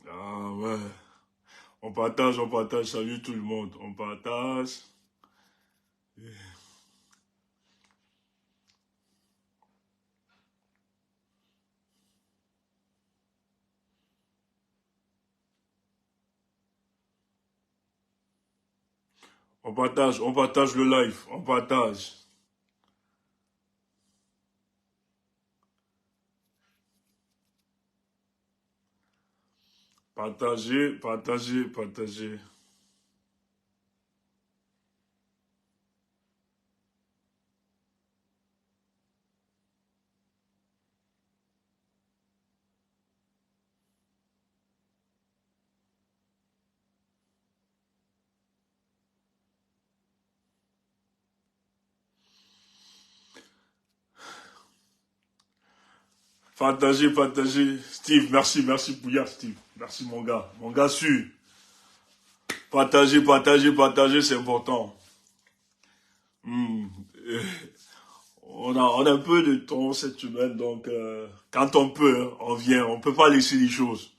Ah ouais. On partage. Salut tout le monde. On partage. On partage le live. On partage. Partagez, partagez, partagez. Partagez, partagez. Steve, merci, merci Pouya, Steve. Merci mon gars. Mon gars sûr. Partagez, partagez, partagez, c'est important. Hmm. Euh, on a un peu de temps cette semaine, donc quand on peut, hein, on vient. On peut pas laisser les choses.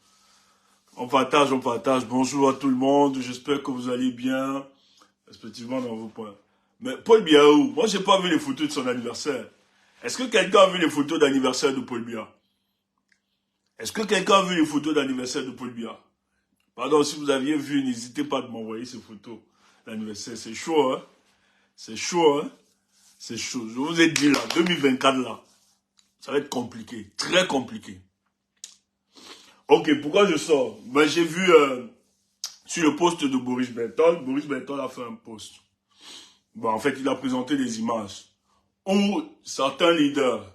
On partage, on partage. Bonjour à tout le monde. J'espère que vous allez bien. Respectivement dans vos points. Mais Paul Biya, moi j'ai pas vu les photos de son anniversaire. Est-ce que quelqu'un a vu les photos d'anniversaire de Paul Biya? Est-ce que quelqu'un a vu les photos d'anniversaire de Paul Biya? Pardon, si vous aviez vu, n'hésitez pas à m'envoyer ces photos d'anniversaire. C'est chaud, hein? C'est chaud, hein? C'est chaud. Je vous ai dit là, 2024 là, ça va être compliqué. Très compliqué. Ok, pourquoi je sors? Ben, j'ai vu sur le post de Boris Bertol. Boris Bertol a fait un post. Bon, en fait, il a présenté des images où certains leaders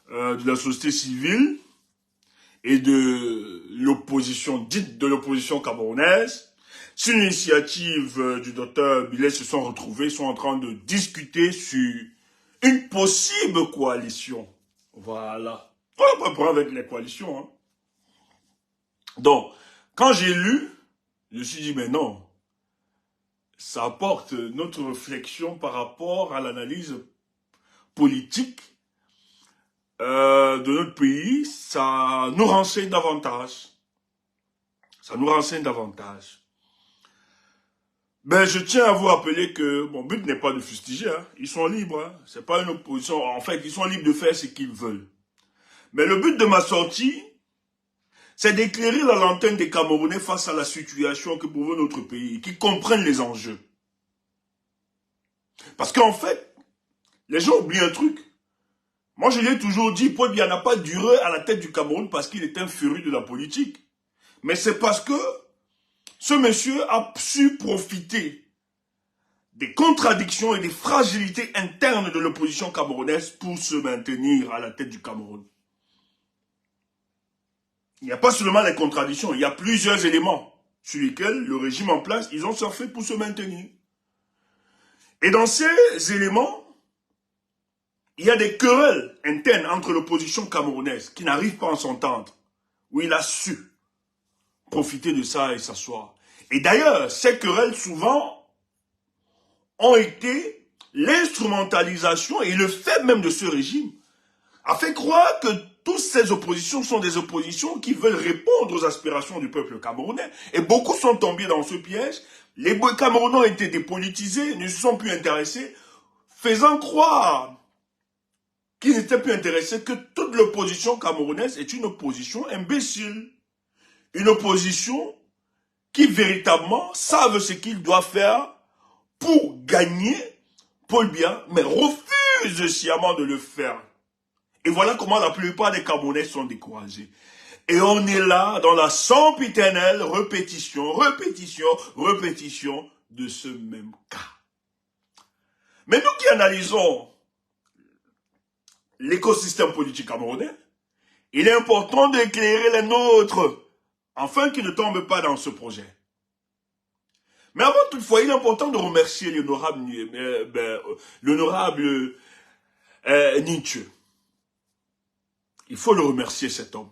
de la société civile et de l'opposition, dite de l'opposition camerounaise, sur l'initiative du docteur Billet, se sont retrouvés, sont en train de discuter sur une possible coalition. Voilà. On va pas prendre avec les coalitions. Hein. Donc, quand j'ai lu, je me suis dit, mais non, ça apporte notre réflexion par rapport à l'analyse politique de notre pays, ça nous renseigne davantage. Ça nous renseigne davantage. Ben, je tiens à vous rappeler que mon but n'est pas de fustiger. Hein. Ils sont libres. Hein. C'est pas une opposition. En fait, ils sont libres de faire ce qu'ils veulent. Mais le but de ma sortie, c'est d'éclairer la lanterne des Camerounais face à la situation que prouve notre pays, qu'ils comprennent les enjeux. Parce qu'en fait, les gens oublient un truc. Moi, je l'ai toujours dit, Paul Biya n'a pas duré à la tête du Cameroun parce qu'il est un féru de la politique. Mais c'est parce que ce monsieur a su profiter des contradictions et des fragilités internes de l'opposition camerounaise pour se maintenir à la tête du Cameroun. Il n'y a pas seulement les contradictions, il y a plusieurs éléments sur lesquels le régime en place, ils ont surfé pour se maintenir. Et dans ces éléments, il y a des querelles internes entre l'opposition camerounaise qui n'arrivent pas à s'entendre, où il a su profiter de ça et s'asseoir. Et d'ailleurs, ces querelles souvent ont été l'instrumentalisation et le fait même de ce régime a fait croire que toutes ces oppositions sont des oppositions qui veulent répondre aux aspirations du peuple camerounais. Et beaucoup sont tombés dans ce piège. Les Camerounais ont été dépolitisés, ne se sont plus intéressés, faisant croire qu'ils n'étaient plus intéressés, que toute l'opposition camerounaise est une opposition imbécile. Une opposition qui véritablement savent ce qu'ils doivent faire pour gagner Paul Biya, mais refusent sciemment de le faire. Et voilà comment la plupart des Camerounais sont découragés. Et on est là dans la sempiternelle répétition, répétition, répétition de ce même cas. Mais nous qui analysons l'écosystème politique camerounais, il est important d'éclairer les nôtres, afin qu'ils ne tombent pas dans ce projet. Mais avant toutefois, il est important de remercier l'honorable Nietzsche. Il faut le remercier, cet homme.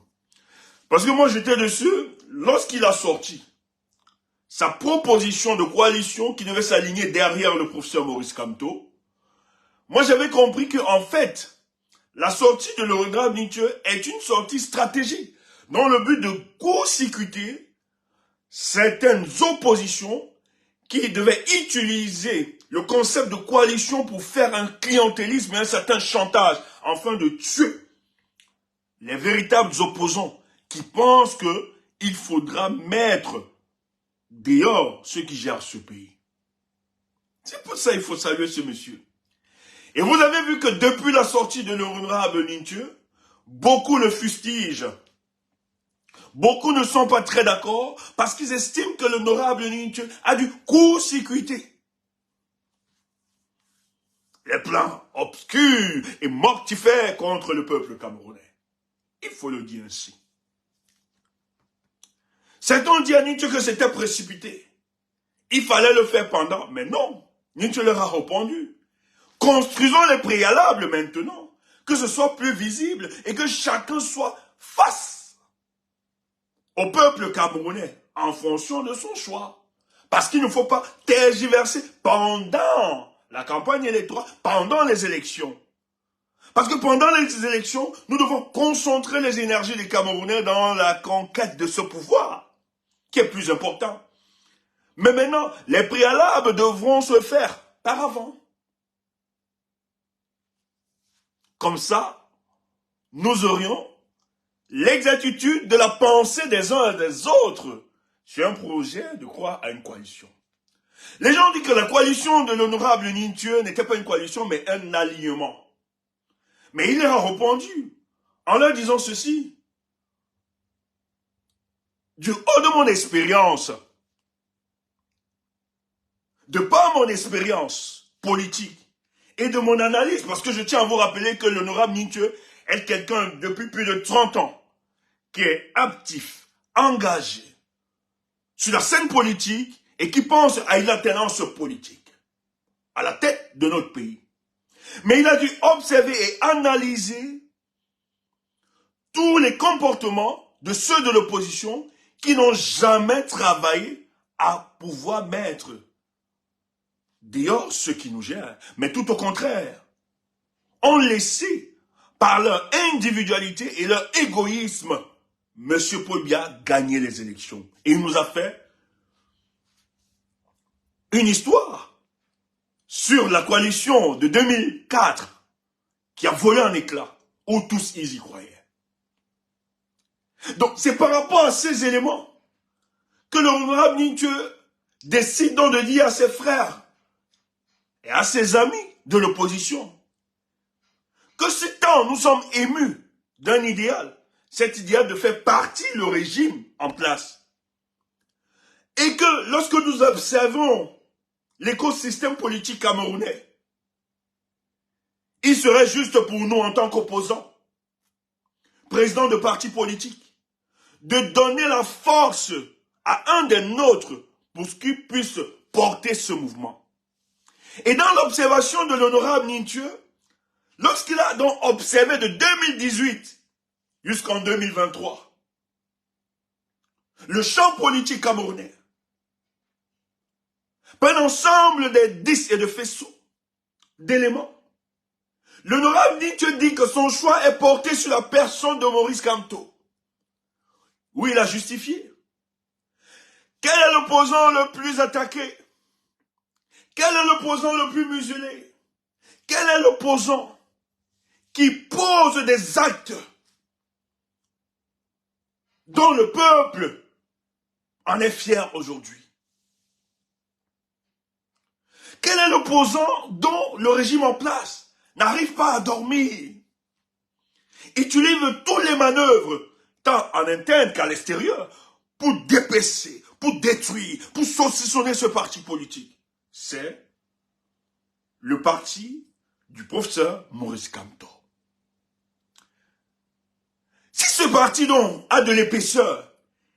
Parce que moi, j'étais dessus, lorsqu'il a sorti sa proposition de coalition qui devait s'aligner derrière le professeur Maurice Kamto, moi, j'avais compris qu'en fait, la sortie de l'honorable Nietzsche est une sortie stratégique dans le but de court-circuiter certaines oppositions qui devaient utiliser le concept de coalition pour faire un clientélisme et un certain chantage afin de tuer les véritables opposants qui pensent qu'il faudra mettre dehors ceux qui gèrent ce pays. C'est pour ça qu'il faut saluer ce monsieur. Et vous avez vu que depuis la sortie de l'honorable Nietzsche, beaucoup le fustigent. Beaucoup ne sont pas très d'accord parce qu'ils estiment que l'honorable Nietzsche a dû court-circuiter les plans obscurs et mortifères contre le peuple camerounais. Il faut le dire ainsi. Certains ont dit à Nietzsche que c'était précipité. Il fallait le faire pendant, mais non. Nietzsche leur a répondu. Construisons les préalables maintenant, que ce soit plus visible et que chacun soit face au peuple camerounais en fonction de son choix. Parce qu'il ne faut pas tergiverser pendant la campagne électorale, pendant les élections. Parce que pendant les élections, nous devons concentrer les énergies des Camerounais dans la conquête de ce pouvoir, qui est plus important. Mais maintenant, les préalables devront se faire par avant. Comme ça, nous aurions l'exactitude de la pensée des uns et des autres sur un projet de croire à une coalition. Les gens disent que la coalition de l'honorable Nietzsche n'était pas une coalition, mais un alignement. Mais il leur a répondu en leur disant ceci. Du haut de mon expérience, de par mon expérience politique et de mon analyse, parce que je tiens à vous rappeler que l'honorable Nietzsche est quelqu'un depuis plus de 30 ans qui est actif, engagé sur la scène politique et qui pense à une alternance politique à la tête de notre pays. Mais il a dû observer et analyser tous les comportements de ceux de l'opposition qui n'ont jamais travaillé à pouvoir mettre dehors ceux qui nous gèrent. Mais tout au contraire, ont laissé par leur individualité et leur égoïsme M. Paul Biya gagner les élections. Et il nous a fait une histoire sur la coalition de 2004 qui a volé en éclats, où tous ils y croyaient. Donc c'est par rapport à ces éléments que l'honorable Nietzsche décide donc de dire à ses frères et à ses amis de l'opposition que si tant nous sommes émus d'un idéal, cet idéal de faire partie le régime en place, et que lorsque nous observons l'écosystème politique camerounais, il serait juste pour nous en tant qu'opposants, présidents de partis politiques, de donner la force à un des nôtres pour qu'il puisse porter ce mouvement. Et dans l'observation de l'honorable Nietzsche, lorsqu'il a donc observé de 2018 jusqu'en 2023, le champ politique camerounais, par un ensemble d'indices et de faisceaux, d'éléments, l'honorable Nietzsche dit que son choix est porté sur la personne de Maurice Kamto. Oui, il a justifié. Quel est l'opposant le plus attaqué? Quel est l'opposant le plus muselé? Quel est l'opposant qui pose des actes dont le peuple en est fier aujourd'hui? Quel est l'opposant dont le régime en place n'arrive pas à dormir? Utilise toutes les manœuvres, tant en interne qu'à l'extérieur, pour dépecer, pour détruire, pour saucissonner ce parti politique. C'est le parti du professeur Maurice Kamto. Si ce parti donc a de l'épaisseur,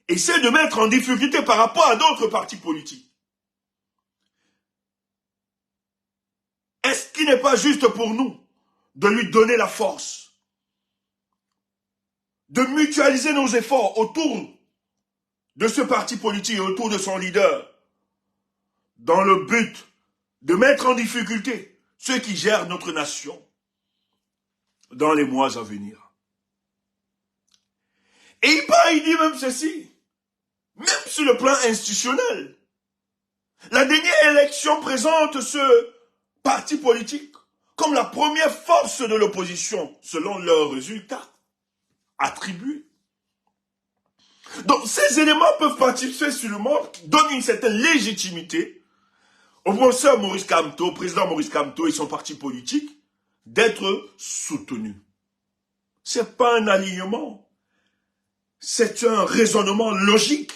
essaie de mettre en difficulté par rapport à d'autres partis politiques, est-ce qu'il n'est pas juste pour nous de lui donner la force, de mutualiser nos efforts autour de ce parti politique et autour de son leader, dans le but de mettre en difficulté ceux qui gèrent notre nation, dans les mois à venir. Et il dit même ceci, même sur le plan institutionnel. La dernière élection présente ce parti politique comme la première force de l'opposition, selon leurs résultats attribués. Donc, ces éléments peuvent participer sur le monde, qui donnent une certaine légitimité au professeur Maurice Kamto, au président Maurice Kamto et son parti politique, d'être soutenus. C'est pas un alignement, c'est un raisonnement logique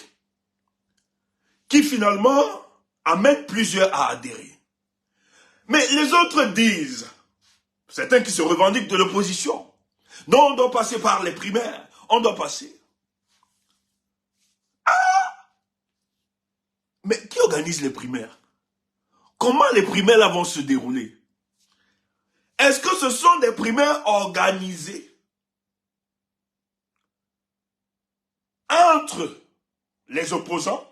qui finalement amène plusieurs à adhérer. Mais les autres disent, certains qui se revendiquent de l'opposition, non, on doit passer par les primaires, on doit passer. Mais qui organise les primaires? Comment les primaires là vont se dérouler? Est-ce que ce sont des primaires organisées entre les opposants?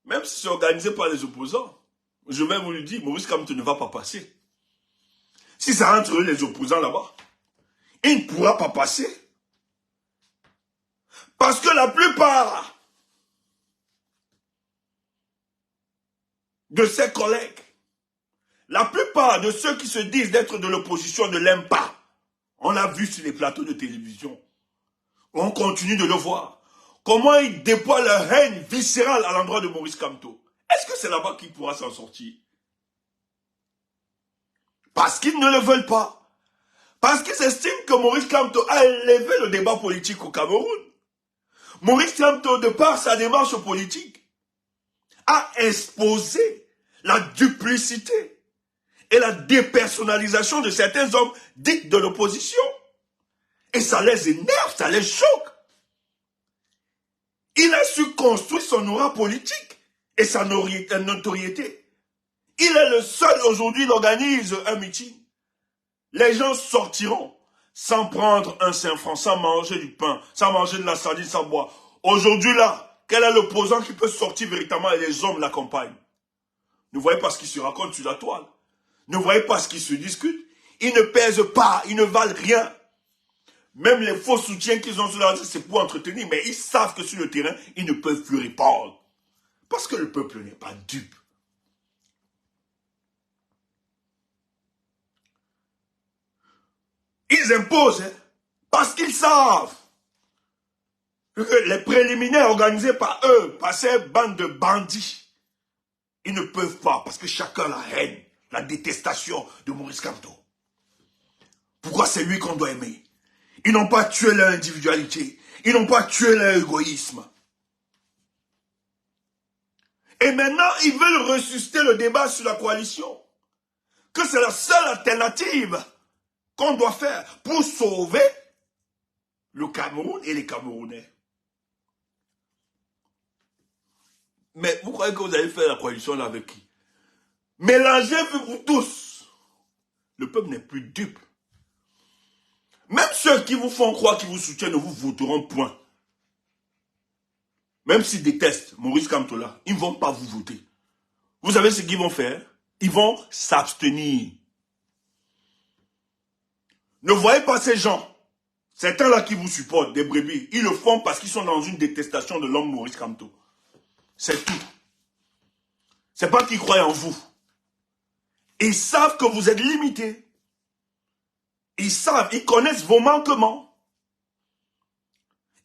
Même si c'est organisé par les opposants, je vais vous le dire, Maurice Kamto ne va pas passer. Si c'est entre eux les opposants là-bas, il ne pourra pas passer. Parce que la plupart de ses collègues, la plupart de ceux qui se disent d'être de l'opposition ne l'aiment pas. On l'a vu sur les plateaux de télévision. On continue de le voir. Comment ils déploient leur haine viscérale à l'endroit de Maurice Kamto. Est-ce que c'est là-bas qu'il pourra s'en sortir? Parce qu'ils ne le veulent pas. Parce qu'ils estiment que Maurice Kamto a élevé le débat politique au Cameroun. Maurice Kamto, de par sa démarche politique, a exposé la duplicité et la dépersonnalisation de certains hommes dits de l'opposition. Et ça les énerve, ça les choque. Il a su construire son aura politique et sa notoriété. Il est le seul aujourd'hui qui organise un meeting. Les gens sortiront sans prendre un 5 francs, sans manger du pain, sans manger de la sardine, sans boire. Aujourd'hui là, quel est l'opposant qui peut sortir véritablement et les hommes l'accompagnent? Ne voyez pas ce qui se raconte sur la toile. Ne voyez pas ce qui se discute. Ils ne pèsent pas, ils ne valent rien. Même les faux soutiens qu'ils ont sur la tête, c'est pour entretenir. Mais ils savent que sur le terrain, ils ne peuvent plus répondre. Parce que le peuple n'est pas dupe. Ils imposent, hein, parce qu'ils savent que les préliminaires organisés par eux, par ces bandes de bandits, ils ne peuvent pas, parce que chacun a la haine, la détestation de Maurice Kamto. Pourquoi c'est lui qu'on doit aimer? Ils n'ont pas tué leur individualité, ils n'ont pas tué leur égoïsme. Et maintenant, ils veulent ressusciter le débat sur la coalition. Que c'est la seule alternative qu'on doit faire pour sauver le Cameroun et les Camerounais. Mais vous croyez que vous allez faire la coalition là avec qui? Mélangez-vous tous. Le peuple n'est plus dupe. Même ceux qui vous font croire qu'ils vous soutiennent ne vous voteront point. Même s'ils détestent Maurice Kamto là, ils ne vont pas vous voter. Vous savez ce qu'ils vont faire? Ils vont s'abstenir. Ne voyez pas ces gens, certains là qui vous supportent, des brebis, ils le font parce qu'ils sont dans une détestation de l'homme Maurice Kamto. C'est tout. C'est pas qu'ils croient en vous. Ils savent que vous êtes limités. Ils savent, ils connaissent vos manquements.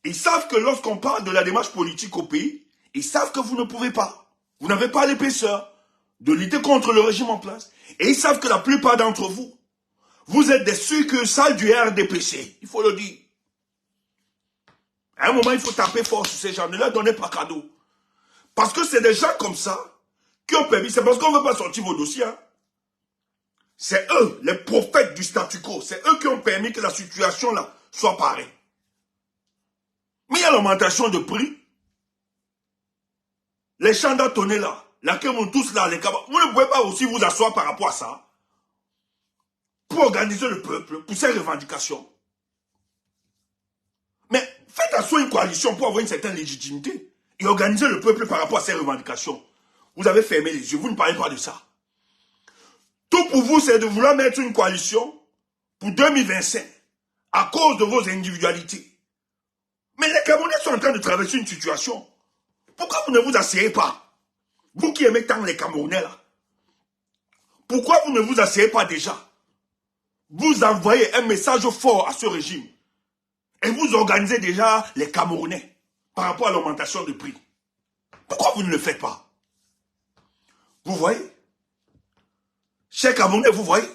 Ils savent que lorsqu'on parle de la démarche politique au pays, ils savent que vous ne pouvez pas. Vous n'avez pas l'épaisseur de lutter contre le régime en place. Et ils savent que la plupart d'entre vous, vous êtes des succursales du RDPC. Il faut le dire. À un moment, il faut taper fort sur ces gens. Ne leur donnez pas cadeau. Parce que c'est des gens comme ça qui ont permis. C'est parce qu'on ne veut pas sortir vos dossiers. Hein. C'est eux, les prophètes du statu quo. C'est eux qui ont permis que la situation là soit pareille. Mais il y a l'augmentation de prix. Les champs d'atonnés là, laquelle vont tous là, les cabas. Vous ne pouvez pas aussi vous asseoir par rapport à ça. Pour organiser le peuple, pour ses revendications. Mais faites asseoir une coalition pour avoir une certaine légitimité. Et organiser le peuple par rapport à ses revendications. Vous avez fermé les yeux, vous ne parlez pas de ça. Tout pour vous, c'est de vouloir mettre une coalition pour 2025 à cause de vos individualités. Mais les Camerounais sont en train de traverser une situation. Pourquoi vous ne vous asseyez pas? Vous qui aimez tant les Camerounais là. Pourquoi vous ne vous asseyez pas déjà? Vous envoyez un message fort à ce régime. Et vous organisez déjà les Camerounais par rapport à l'augmentation de prix. Pourquoi vous ne le faites pas? Vous voyez? Chers Camerounais, vous voyez?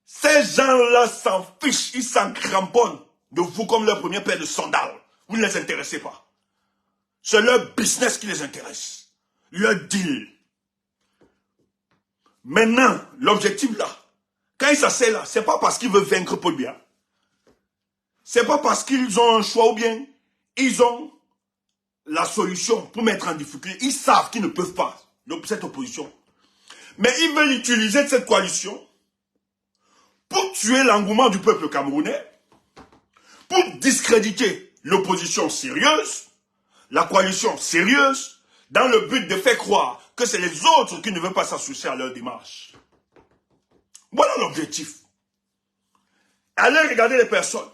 Ces gens-là s'en fichent, ils s'en cramponnent de vous comme leur premier paire de sandales. Vous ne les intéressez pas. C'est leur business qui les intéresse. Leur deal. Maintenant, l'objectif là, quand ils s'asseyent là, c'est pas parce qu'ils veulent vaincre Paul Biya. C'est pas parce qu'ils ont un choix ou bien ils ont la solution pour mettre en difficulté. Ils savent qu'ils ne peuvent pas, cette opposition. Mais ils veulent utiliser cette coalition pour tuer l'engouement du peuple camerounais, pour discréditer l'opposition sérieuse, la coalition sérieuse, dans le but de faire croire que c'est les autres qui ne veulent pas s'associer à leur démarche. Voilà l'objectif. Allez regarder les personnes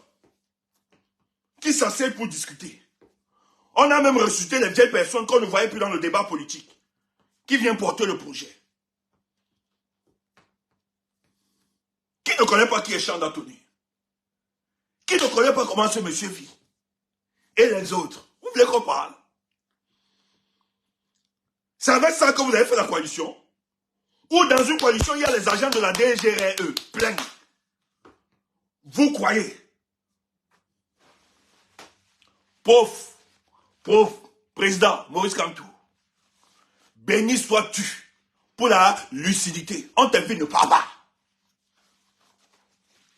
qui s'asseyent pour discuter. On a même ressuscité les vieilles personnes qu'on ne voyait plus dans le débat politique, qui viennent porter le projet. Qui ne connaît pas qui est Chanda Tony? Qui ne connaît pas comment ce monsieur vit? Et les autres? Vous voulez qu'on parle? C'est avec ça que vous avez fait la coalition? Ou dans une coalition, il y a les agents de la DGRE, plein. Vous croyez? Pauvre président Maurice Kamto, béni sois-tu pour la lucidité. On t'invite, ne pars pas.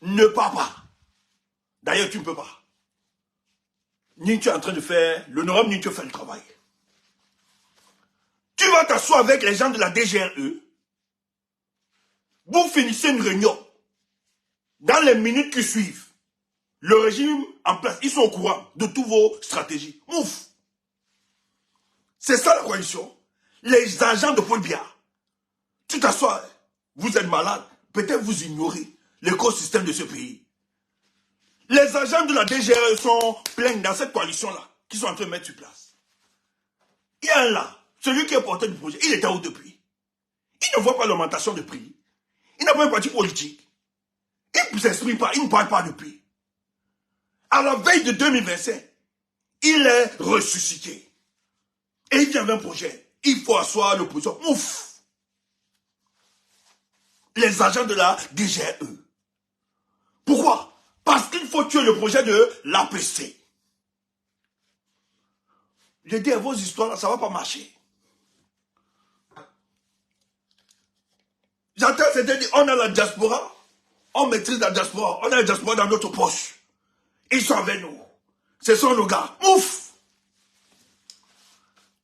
Ne pars pas. D'ailleurs, tu ne peux pas. Ni tu es en train de faire l'honorable, ni tu fais le travail. Tu vas t'asseoir avec les gens de la DGRE. Vous finissez une réunion. Dans les minutes qui suivent, le régime en place, ils sont au courant de toutes vos stratégies. Ouf! C'est ça la coalition. Les agents de Paul Biya. Tu t'assois, vous êtes malade, peut-être vous ignorez l'écosystème de ce pays. Les agents de la DGRE sont pleins dans cette coalition-là, qui sont en train de mettre sur place. Il y a un là, celui qui est porteur du projet, il était où depuis? Il ne voit pas l'augmentation de prix. Il n'a pas un parti politique. Il ne s'exprime pas, il ne parle pas depuis. À la veille de 2025, il est ressuscité. Et il vient avec un projet. Il faut asseoir l'opposition. Ouf! Les agents de la DGRE. Pourquoi? Parce qu'il faut tuer le projet de l'APC. Je dis à vos histoires, là, ça ne va pas marcher. J'entends c'était dit, on a la diaspora, on maîtrise la diaspora, on a la diaspora dans notre poche. Ils sont avec nous. Ce sont nos gars. Ouf!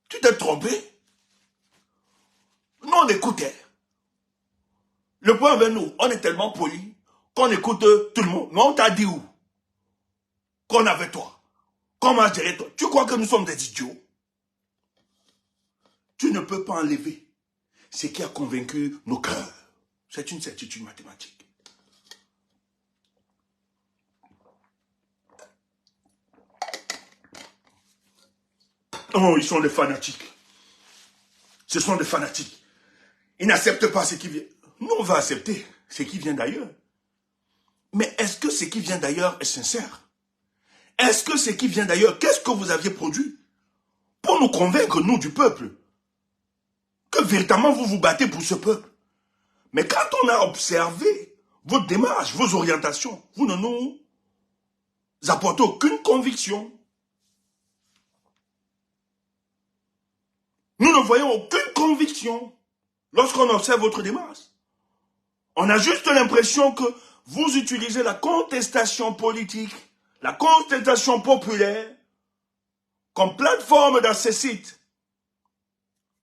Tu t'es trompé? Nous, on écoutait. Le point avec nous, on est tellement poli qu'on écoute tout le monde. Mais on t'a dit où? Qu'on avait toi. Comment gérer toi? Tu crois que nous sommes des idiots? Tu ne peux pas enlever ce qui a convaincu nos cœurs. C'est une certitude mathématique. Oh, ils sont des fanatiques. Ce sont des fanatiques. Ils n'acceptent pas ce qui vient. Nous, on va accepter ce qui vient d'ailleurs. Mais est-ce que ce qui vient d'ailleurs est sincère? Est-ce que ce qui vient d'ailleurs, qu'est-ce que vous aviez produit pour nous convaincre, nous, du peuple, que véritablement vous vous battez pour ce peuple? Mais quand on a observé votre démarche, vos orientations, vous ne nous apportez aucune conviction. Nous ne voyons aucune conviction lorsqu'on observe votre démarche. On a juste l'impression que vous utilisez la contestation politique, la contestation populaire, comme plateforme d'accessite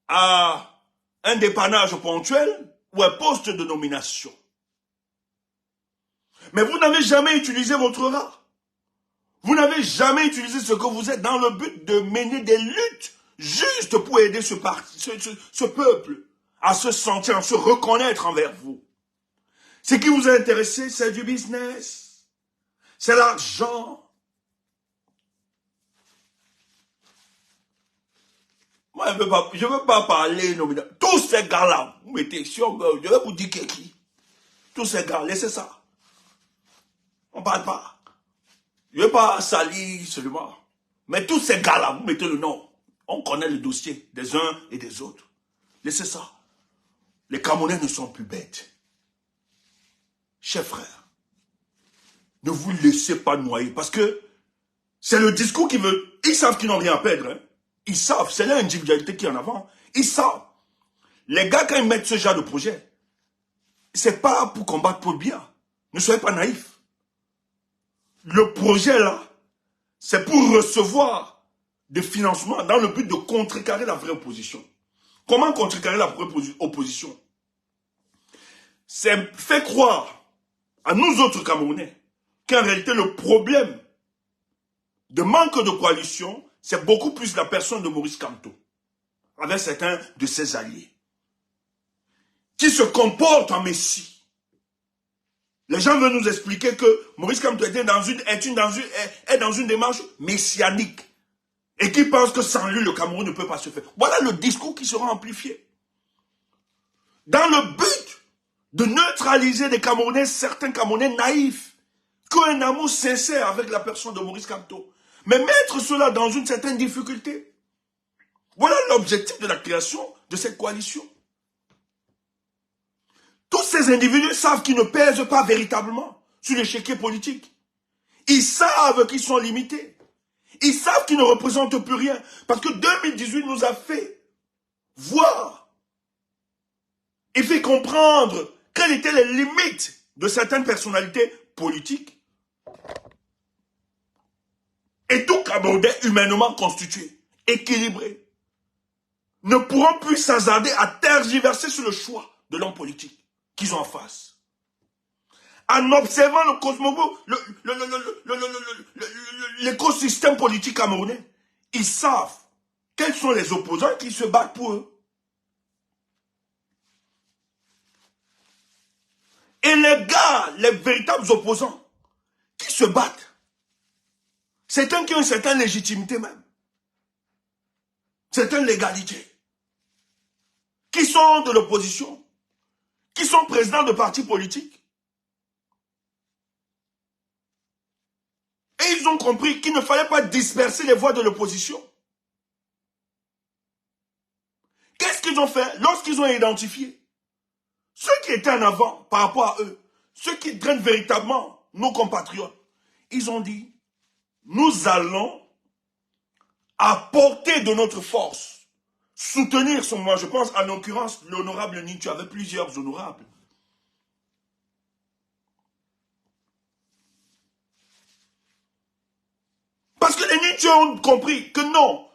à un dépannage ponctuel ou un poste de nomination. Mais vous n'avez jamais utilisé votre rat. Vous n'avez jamais utilisé ce que vous êtes dans le but de mener des luttes juste pour aider ce peuple à se sentir, à se reconnaître envers vous. Ce qui vous a intéressé, c'est du business, c'est l'argent. Moi, je ne veux pas parler. Tous ces gars-là, vous mettez sur, je vais vous dire qui. Tous ces gars, laissez ça. On ne parle pas. Je ne veux pas salir seulement. Mais tous ces gars-là, vous mettez le nom. On connaît le dossier des uns et des autres. Laissez ça. Les Camerounais ne sont plus bêtes. Chers frères, ne vous laissez pas noyer. Parce que c'est le discours qui veut... Ils savent qu'ils n'ont rien à perdre. Hein. Ils savent. C'est l'individualité qui est en avant. Ils savent. Les gars, quand ils mettent ce genre de projet, c'est pas pour combattre pour le bien. Ne soyez pas naïfs. Le projet là, c'est pour recevoir des financements dans le but de contrecarrer la vraie opposition. Comment contrecarrer la vraie opposition? C'est fait croire à nous autres Camerounais qu'en réalité le problème de manque de coalition, c'est beaucoup plus la personne de Maurice Kamto, avec certains de ses alliés, qui se comportent en messie. Les gens veulent nous expliquer que Maurice Kamto est dans une démarche messianique et qui pense que sans lui, le Cameroun ne peut pas se faire. Voilà le discours qui sera amplifié. Dans le but de neutraliser des Camerounais, certains Camerounais naïfs, qui ont un amour sincère avec la personne de Maurice Kamto. Mais mettre cela dans une certaine difficulté. Voilà l'objectif de la création de cette coalition. Tous ces individus savent qu'ils ne pèsent pas véritablement sur l'échiquier politique. Ils savent qu'ils sont limités. Ils savent qu'ils ne représentent plus rien. Parce que 2018 nous a fait voir et fait comprendre quelles étaient les limites de certaines personnalités politiques. Et tout Camerounais humainement constitué, équilibré, ne pourront plus s'hasarder à tergiverser sur le choix de l'homme politique qu'ils ont en face. En observant le cosmogo, l'écosystème politique camerounais, ils savent quels sont les opposants qui se battent pour eux. Et les gars, les véritables opposants, qui se battent, certains qui ont une certaine légitimité même, certaine légalité, qui sont de l'opposition, qui sont présidents de partis politiques. Et ils ont compris qu'il ne fallait pas disperser les voix de l'opposition. Qu'est-ce qu'ils ont fait lorsqu'ils ont identifié ceux qui étaient en avant par rapport à eux, ceux qui drainent véritablement nos compatriotes? Ils ont dit, nous allons apporter de notre force, soutenir son mouvement. Je pense en l'occurrence l'honorable Nintu avec plusieurs honorables. Parce que les Nintu ont compris que non,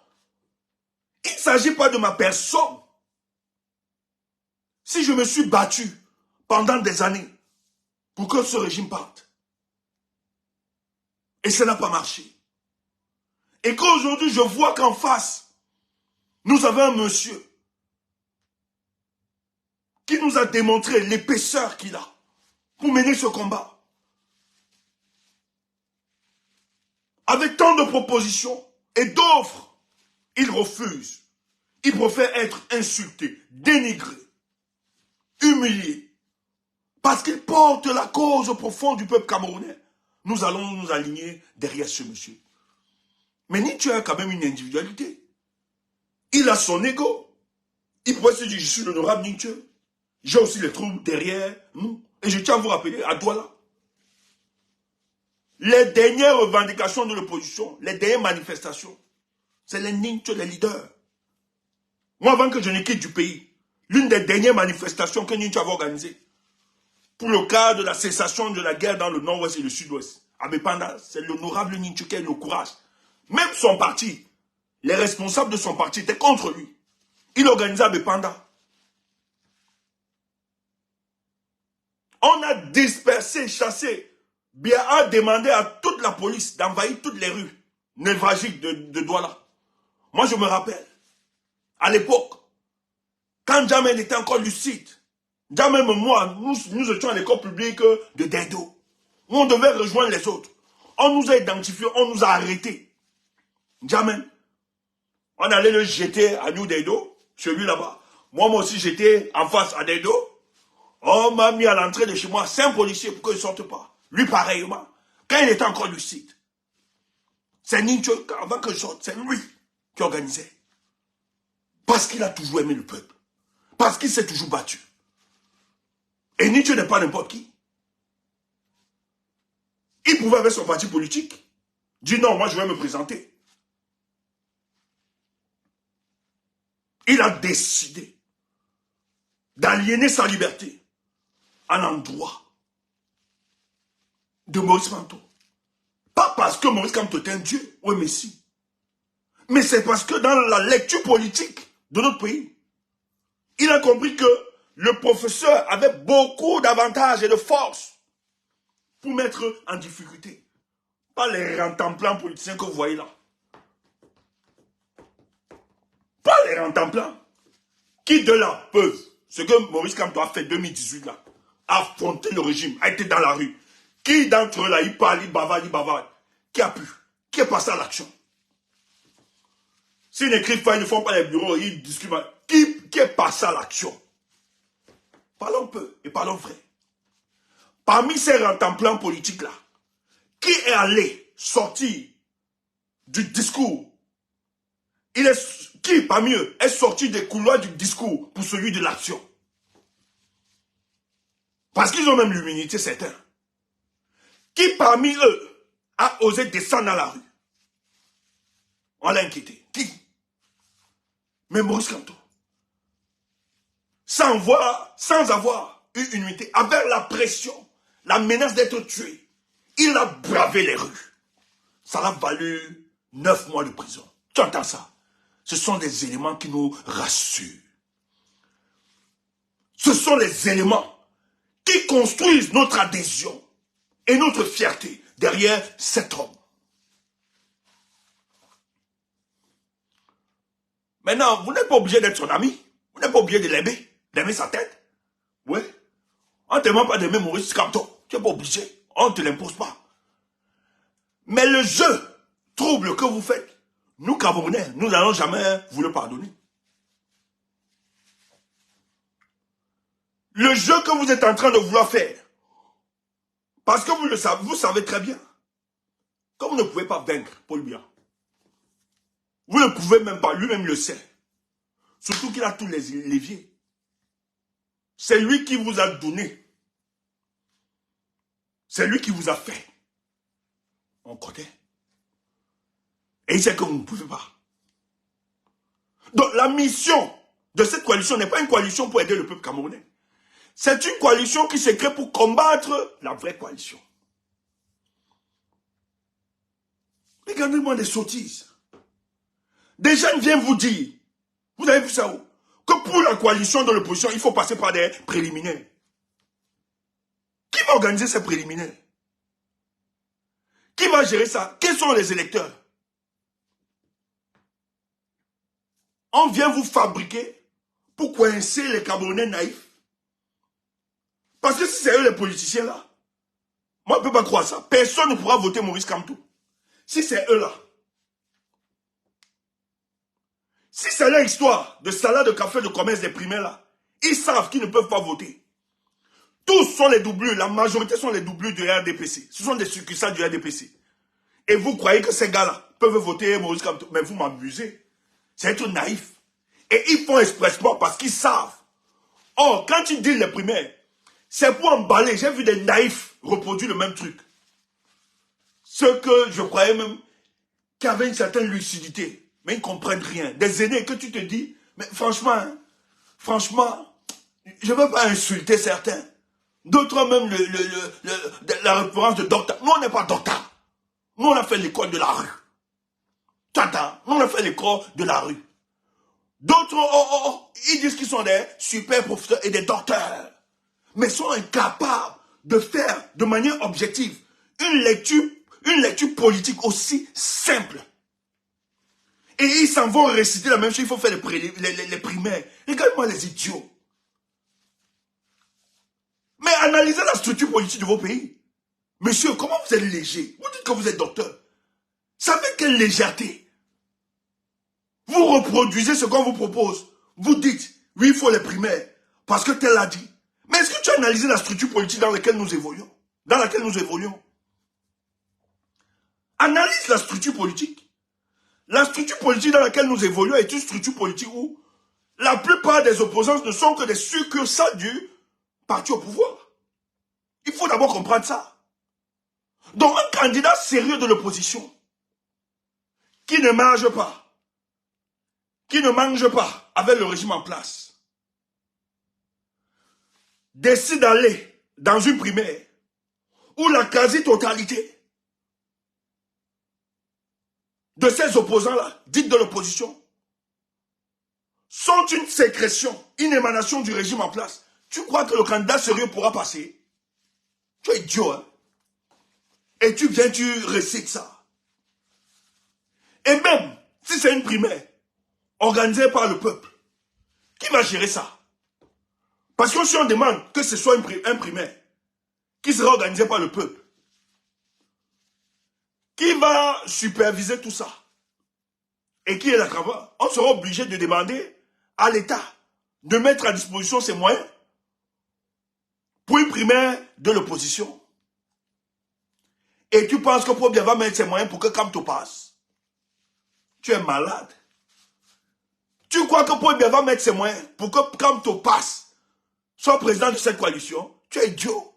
il ne s'agit pas de ma personne. Si je me suis battu pendant des années pour que ce régime parte, et ça n'a pas marché, et qu'aujourd'hui je vois qu'en face, nous avons un monsieur qui nous a démontré l'épaisseur qu'il a pour mener ce combat, avec tant de propositions et d'offres, il refuse. Il préfère être insulté, dénigré, humilié, parce qu'il porte la cause profonde du peuple camerounais. Nous allons nous aligner derrière ce monsieur. Mais Nintu a quand même une individualité. Il a son ego. Il pourrait se dire, je suis l'honorable Nintu. J'ai aussi les troupes derrière nous. Et je tiens à vous rappeler, à Douala, les dernières revendications de l'opposition, les dernières manifestations, c'est les Nintu, les leaders. Moi, avant que je ne quitte du pays, l'une des dernières manifestations que Nintu avait organisées, pour le cas de la cessation de la guerre dans le nord-ouest et le sud-ouest, à Bepanda, c'est l'honorable Nintu qui a eu le courage. Même son parti, les responsables de son parti étaient contre lui. Il organisait à Bepanda. On a dispersé, chassé. Bia a demandé à toute la police d'envahir toutes les rues névralgiques de Douala. Moi, je me rappelle. À l'époque, quand Djamel était encore lucide, Djamel et moi, nous étions à l'école publique de Dedo, où on devait rejoindre les autres. On nous a identifiés, on nous a arrêtés. Djamel, on allait le jeter à New Dedo, celui là-bas. Moi aussi, j'étais en face à Dedo. On m'a mis à l'entrée de chez moi 5 policiers pour qu'il ne sorte pas. Lui, pareillement. Quand il était encore lucide. C'est Nietzsche, avant que je sorte, c'est lui qui organisait. Parce qu'il a toujours aimé le peuple. Parce qu'il s'est toujours battu. Et Nietzsche n'est pas n'importe qui. Il pouvait, avec son parti politique, dire non, moi je vais me présenter. Il a décidé d'aliéner sa liberté à l'endroit de Maurice Kamto. Pas parce que Maurice Kamto est un dieu ou un messie, mais c'est parce que dans la lecture politique de notre pays, il a compris que le professeur avait beaucoup d'avantages et de force pour mettre en difficulté. Pas les rentemplants politiciens que vous voyez là. Pas les rentemplants qui de là peuvent, ce que Maurice Kamto a fait en 2018 là, affronter le régime, a été dans la rue. Qui d'entre eux là, il parle, il bavarde, qui a pu, qui est passé à l'action. S'ils n'écrivent pas, ils ne font pas les bureaux, ils discutent. Qui est passé à l'action? Parlons peu et parlons vrai. Parmi ces rentemplants politiques là, qui est allé sortir du discours? Qui parmi eux est sorti des couloirs du discours pour celui de l'action? Parce qu'ils ont même l'humilité, certains. Qui parmi eux a osé descendre dans la rue? On l'a inquiété. Qui? Mais Maurice Kamto. Sans avoir eu une unité, avec la pression, la menace d'être tué, il a bravé les rues. Ça l'a valu 9 mois de prison. Tu entends ça? Ce sont des éléments qui nous rassurent. Ce sont les éléments qui construisent notre adhésion et notre fierté derrière cet homme. Maintenant, vous n'êtes pas obligé d'être son ami. Vous n'êtes pas obligé de l'aimer, d'aimer sa tête. Oui. On ne te demande pas d'aimer Maurice Kamto. Tu n'es pas obligé. On ne te l'impose pas. Mais le jeu trouble que vous faites, nous, Camerounais, nous n'allons jamais vous le pardonner. Le jeu que vous êtes en train de vouloir faire, parce que vous savez très bien, que vous ne pouvez pas vaincre Paul Biya. Vous ne pouvez même pas, lui-même le sait. Surtout qu'il a tous les leviers. C'est lui qui vous a donné. C'est lui qui vous a fait. On connaît. Et il sait que vous ne pouvez pas. Donc la mission de cette coalition n'est pas une coalition pour aider le peuple camerounais. C'est une coalition qui s'est créée pour combattre la vraie coalition. Regardez-moi les sottises. Des jeunes viennent vous dire, vous avez vu ça où? Que pour la coalition de l'opposition, il faut passer par des préliminaires. Qui va organiser ces préliminaires? Qui va gérer ça? Quels sont les électeurs? On vient vous fabriquer pour coincer les Camerounais naïfs. Parce que si c'est eux les politiciens là, moi je ne peux pas croire ça. Personne ne pourra voter Maurice Kamto. Si c'est eux là. Si c'est leur histoire de salade de café de commerce des primaires là, ils savent qu'ils ne peuvent pas voter. Tous sont les doublures, la majorité sont les doublures du RDPC. Ce sont des succursales du RDPC. Et vous croyez que ces gars-là peuvent voter Maurice Kamto? Mais vous m'abusez. C'est être naïf. Et ils font expressement parce qu'ils savent. Or, quand ils disent les primaires, c'est pour emballer. J'ai vu des naïfs reproduire le même truc. Ceux que je croyais même qui avaient une certaine lucidité. Mais ils ne comprennent rien. Des aînés que tu te dis, mais franchement, je ne veux pas insulter certains. D'autres même la référence de docteur. Nous, on n'est pas docteur. Nous, on a fait l'école de la rue. Tata, nous, on a fait l'école de la rue. D'autres, ils disent qu'ils sont des super professeurs et des docteurs. Mais sont incapables de faire de manière objective une lecture politique aussi simple. Et ils s'en vont réciter la même chose, il faut faire les primaires. Regarde-moi les idiots. Mais analysez la structure politique de vos pays. Monsieur, comment vous êtes léger? Vous dites que vous êtes docteur. Ça fait quelle légèreté? Vous reproduisez ce qu'on vous propose. Vous dites, oui, il faut les primaires, parce que tel l'a dit. Mais est-ce que tu as analysé la structure politique dans laquelle nous évoluons? Dans laquelle nous évoluons. Analyse la structure politique. La structure politique dans laquelle nous évoluons est une structure politique où la plupart des opposants ne sont que des succursales du parti au pouvoir. Il faut d'abord comprendre ça. Donc un candidat sérieux de l'opposition, qui ne mange pas avec le régime en place, décide d'aller dans une primaire où la quasi-totalité de ces opposants-là, dites de l'opposition, sont une sécrétion, une émanation du régime en place. Tu crois que le candidat sérieux pourra passer? Tu es idiot, hein? Et tu viens, tu récites ça. Et même, si c'est une primaire organisée par le peuple, qui va gérer ça? Parce que si on demande que ce soit un primaire qui sera organisé par le peuple, qui va superviser tout ça? Et qui est la cravate? On sera obligé de demander à l'État de mettre à disposition ses moyens pour une primaire de l'opposition. Et tu penses que Pobia va mettre ses moyens pour que Kamto passe? Tu es malade. Tu crois que Pobia va mettre ses moyens pour que Kamto passe, soit président de cette coalition? Tu es idiot.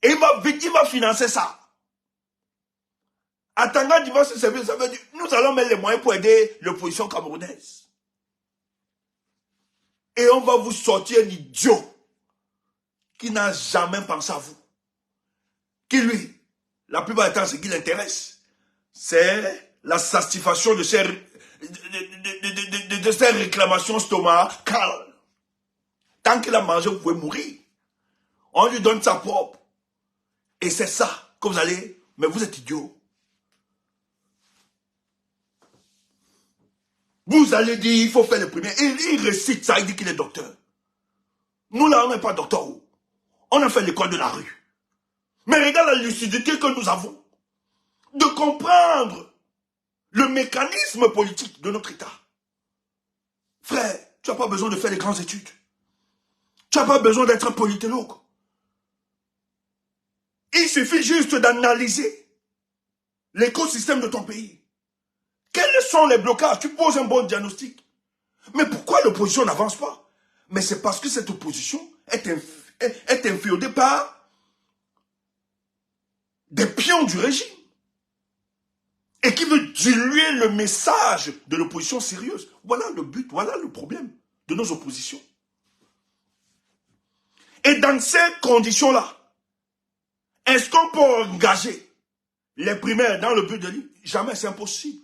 Et il va financer ça. Attendant divorce, ça veut dire nous allons mettre les moyens pour aider l'opposition camerounaise. Et on va vous sortir un idiot qui n'a jamais pensé à vous. Qui lui, la plupart du temps, ce qui l'intéresse, c'est la satisfaction de ces réclamations stomacales. Tant qu'il a mangé, vous pouvez mourir. On lui donne sa propre. Et c'est ça que vous allez... Mais vous êtes idiot. Vous allez dire, il faut faire le premier. Et il récite ça, il dit qu'il est docteur. Nous, là, on n'est pas docteur. On a fait l'école de la rue. Mais regarde la lucidité que nous avons de comprendre le mécanisme politique de notre État. Frère, tu n'as pas besoin de faire les grandes études. Tu n'as pas besoin d'être un politologue. Il suffit juste d'analyser l'écosystème de ton pays. Quels sont les blocages? Tu poses un bon diagnostic. Mais pourquoi l'opposition n'avance pas? Mais c'est parce que cette opposition est inféodée par des pions du régime. Et qui veut diluer le message de l'opposition sérieuse. Voilà le but, voilà le problème de nos oppositions. Et dans ces conditions-là, est-ce qu'on peut engager les primaires dans le but de l'île? Jamais, c'est impossible.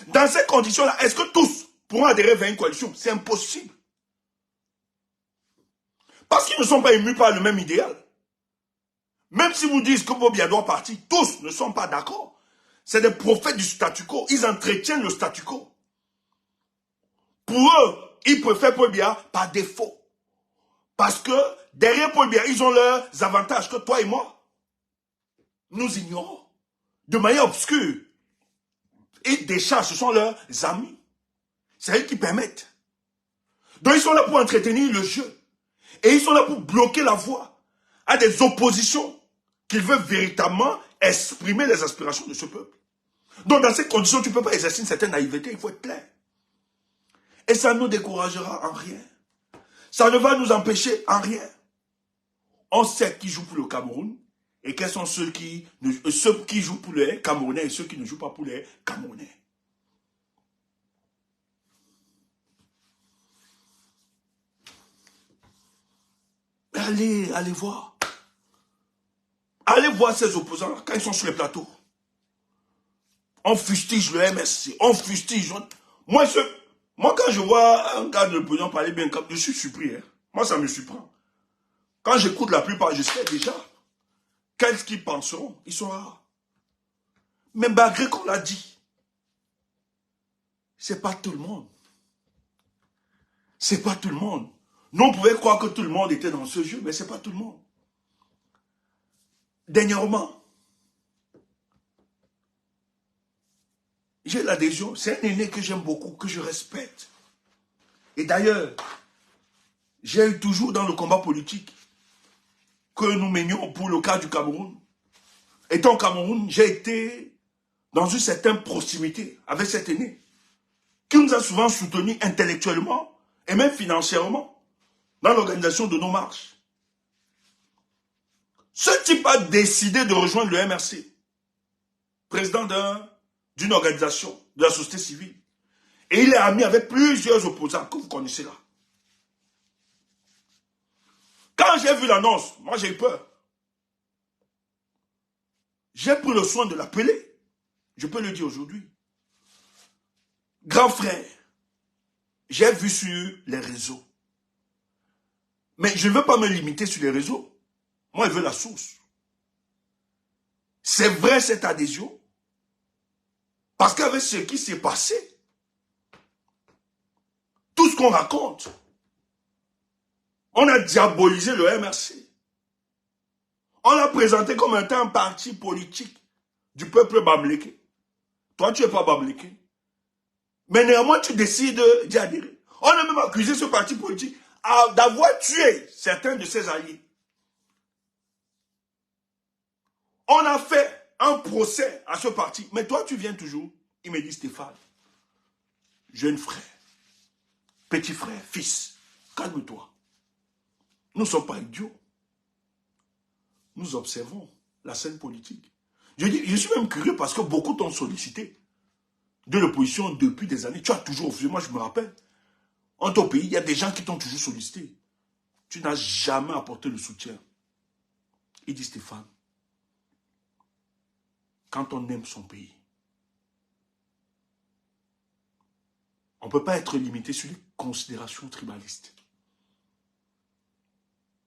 Dans ces conditions-là, est-ce que tous pourront adhérer vers une coalition? C'est impossible. Parce qu'ils ne sont pas émus par le même idéal. Même si vous dites que Pobia doit partir, tous ne sont pas d'accord. C'est des prophètes du statu quo. Ils entretiennent le statu quo. Pour eux, ils préfèrent Pobia par défaut. Parce que derrière Pobia, ils ont leurs avantages que toi et moi, nous ignorons. De manière obscure. Et des chats, ce sont leurs amis. C'est eux qui permettent. Donc ils sont là pour entretenir le jeu. Et ils sont là pour bloquer la voie à des oppositions qui veulent véritablement exprimer les aspirations de ce peuple. Donc dans ces conditions, tu ne peux pas exercer une certaine naïveté, il faut être clair. Et ça ne nous découragera en rien. Ça ne va nous empêcher en rien. On sait qui joue pour le Cameroun et quels sont ceux qui jouent pour les Camerounais et ceux qui ne jouent pas pour les Camerounais. Allez voir. Allez voir ces opposants quand ils sont sur les plateaux. On fustige le MSC, on fustige. Moi, quand je vois un gars de l'opposition parler bien, je suis surpris. Hein. Moi, ça me surprend. Quand j'écoute la plupart, je sais déjà qu'est-ce qu'ils penseront. Ils sont rares. Mais malgré qu'on l'a dit, c'est pas tout le monde. C'est pas tout le monde. Nous, on pouvait croire que tout le monde était dans ce jeu, mais c'est pas tout le monde. Dernièrement, j'ai l'adhésion. C'est un aîné que j'aime beaucoup, que je respecte. Et d'ailleurs, j'ai eu toujours dans le combat politique que nous menions pour le cas du Cameroun. Étant au Cameroun, j'ai été dans une certaine proximité avec cet aîné qui nous a souvent soutenus intellectuellement et même financièrement dans l'organisation de nos marches. Ce type a décidé de rejoindre le MRC, président d'une organisation de la société civile. Et il est ami avec plusieurs opposants que vous connaissez là. Quand j'ai vu l'annonce, moi j'ai eu peur. J'ai pris le soin de l'appeler. Je peux le dire aujourd'hui. Grand frère, j'ai vu sur les réseaux. Mais je ne veux pas me limiter sur les réseaux. Moi, je veux la source. C'est vrai cette adhésion. Parce qu'avec ce qui s'est passé, tout ce qu'on raconte, on a diabolisé le MRC. On l'a présenté comme un parti politique du peuple bamléké. Toi, tu n'es pas bamléké. Mais néanmoins, tu décides d'y adhérer. On a même accusé ce parti politique d'avoir tué certains de ses alliés. On a fait un procès à ce parti. Mais toi, tu viens toujours. Il me dit, Stéphane, jeune frère, petit frère, fils, calme-toi. Nous ne sommes pas idiots. Nous observons la scène politique. Je suis même curieux parce que beaucoup t'ont sollicité de l'opposition depuis des années. Tu as toujours refusé. Moi, je me rappelle. En ton pays, il y a des gens qui t'ont toujours sollicité. Tu n'as jamais apporté le soutien. Il dit, Stéphane, quand on aime son pays, on ne peut pas être limité sur les considérations tribalistes.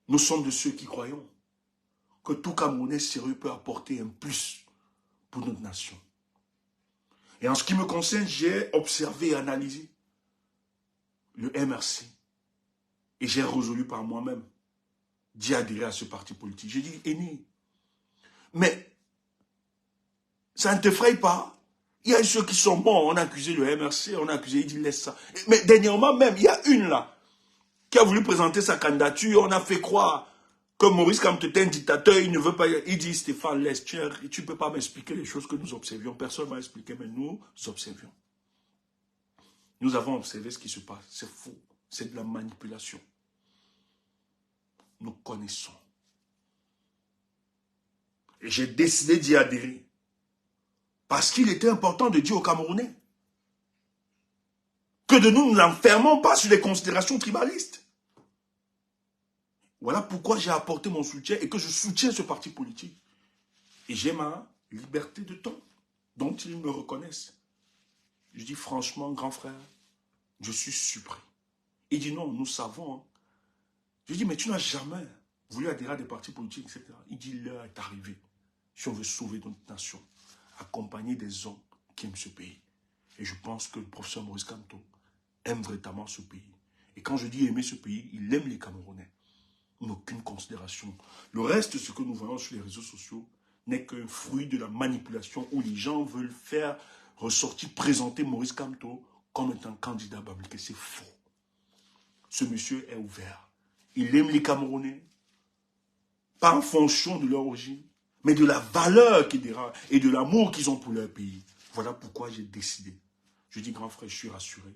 Nous sommes de ceux qui croyons que tout Camerounais sérieux peut apporter un plus pour notre nation. Et en ce qui me concerne, j'ai observé et analysé le MRC. Et j'ai résolu par moi-même d'y adhérer à ce parti politique. J'ai dit, aîné, mais ça ne t'effraie pas? Il y a ceux qui sont morts, on a accusé le MRC, on a accusé, il dit laisse ça. Mais dernièrement même, il y a une là, qui a voulu présenter sa candidature, on a fait croire que Maurice Kamto était un dictateur, il ne veut pas, il dit Stéphane, laisse, tu ne peux pas m'expliquer les choses que nous observions. Personne ne m'a expliqué, mais nous observions. Nous avons observé ce qui se passe, c'est faux, c'est de la manipulation. Nous connaissons. Et j'ai décidé d'y adhérer. Parce qu'il était important de dire aux Camerounais que de nous n'enfermons pas sur les considérations tribalistes. Voilà pourquoi j'ai apporté mon soutien et que je soutiens ce parti politique. Et j'ai ma liberté de ton, dont ils me reconnaissent. Je dis franchement, grand frère, je suis surpris. Il dit non, nous savons. Hein. Je dis, mais tu n'as jamais voulu adhérer à des partis politiques, etc. Il dit, l'heure est arrivée. Si on veut sauver notre nation, accompagner des hommes qui aiment ce pays. Et je pense que le professeur Maurice Kamto aime véritablement ce pays. Et quand je dis aimer ce pays, il aime les Camerounais. Aucune considération. Le reste, ce que nous voyons sur les réseaux sociaux, n'est qu'un fruit de la manipulation où les gens veulent faire ressortir, présenter Maurice Kamto comme étant candidat bamléké. C'est faux. Ce monsieur est ouvert. Il aime les Camerounais, pas en fonction de leur origine, mais de la valeur qu'ils dérangent et de l'amour qu'ils ont pour leur pays. Voilà pourquoi j'ai décidé. Je dis, grand frère, je suis rassuré.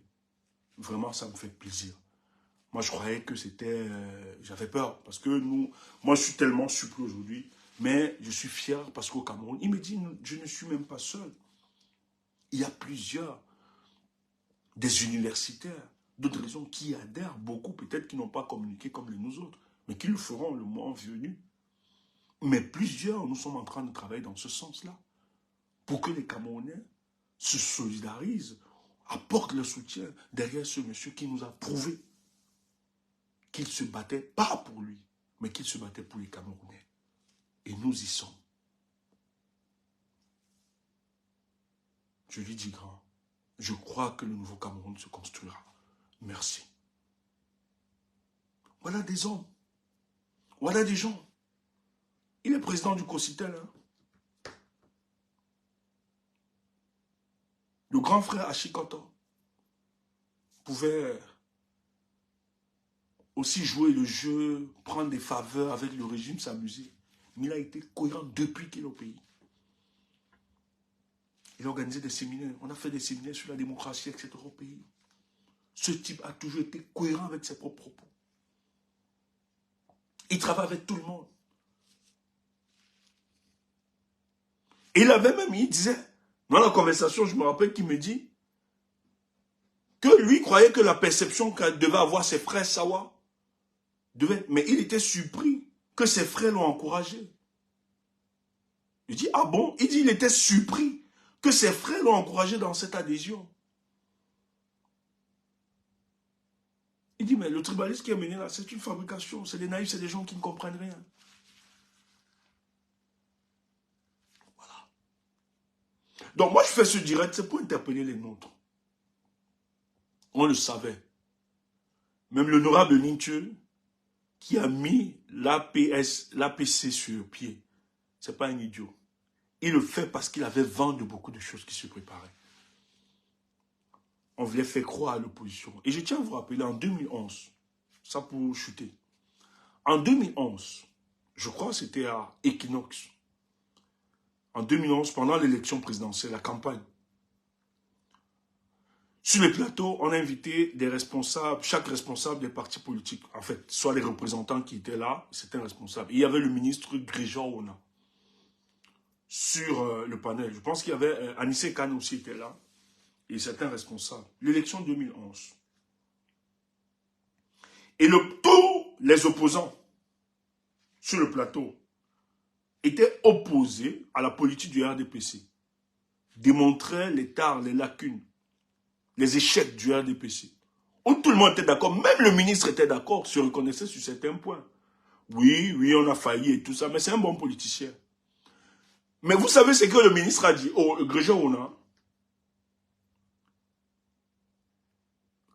Vraiment, ça me fait plaisir. Moi, je croyais que c'était... j'avais peur parce que moi, je suis tellement surpris aujourd'hui. Mais je suis fier parce qu'au Cameroun, il me dit, je ne suis même pas seul. Il y a plusieurs, des universitaires, d'autres raisons qui adhèrent, beaucoup peut-être qui n'ont pas communiqué comme nous autres, mais qui le feront le moment venu. Mais plusieurs, nous sommes en train de travailler dans ce sens-là, pour que les Camerounais se solidarisent, apportent le soutien derrière ce monsieur qui nous a prouvé qu'il ne se battait pas pour lui, mais qu'il se battait pour les Camerounais. Et nous y sommes. Je lui dis, grand, je crois que le nouveau Cameroun se construira. Merci. Voilà des hommes. Voilà des gens. Il est président du COSITEL. Hein. Le grand frère Achikoto pouvait aussi jouer le jeu, prendre des faveurs avec le régime, s'amuser. Mais il a été cohérent depuis qu'il est au pays. Il a organisé des séminaires. On a fait des séminaires sur la démocratie, etc. au pays. Ce type a toujours été cohérent avec ses propres propos. Il travaille avec tout le monde. Et il avait même, il disait, dans la conversation, je me rappelle qu'il me dit que lui croyait que la perception qu'elle devait avoir ses frères Sawa, mais il était surpris que ses frères l'ont encouragé. Je dis, ah bon? Il dit, il était surpris que ses frères l'ont encouragé dans cette adhésion. Il dit, mais le tribalisme qui est mené là, c'est une fabrication, c'est des naïfs, c'est des gens qui ne comprennent rien. Voilà. Donc moi, je fais ce direct, c'est pour interpeller les nôtres. On le savait. Même l'honorable Nintuel, qui a mis l'APC sur pied, c'est pas un idiot. Il le fait parce qu'il avait vent de beaucoup de choses qui se préparaient. On voulait faire croire à l'opposition. Et je tiens à vous rappeler, en 2011, ça pour chuter, en 2011, je crois que c'était à Equinox, en 2011, pendant l'élection présidentielle, la campagne, sur les plateaux, on a invité des responsables, chaque responsable des partis politiques, en fait, soit les représentants qui étaient là, c'était un responsable. Il y avait le ministre Gréjean Ona sur le panel. Je pense qu'il y avait Anissé Kane aussi était là, et certains responsables. L'élection 2011. Et tous les opposants sur le plateau étaient opposés à la politique du RDPC, démontraient les tares, les lacunes, les échecs du RDPC. Où tout le monde était d'accord, même le ministre était d'accord, se reconnaissait sur certains points. Oui, on a failli et tout ça, mais c'est un bon politicien. Mais vous savez ce que le ministre a dit au Gréjean Ona?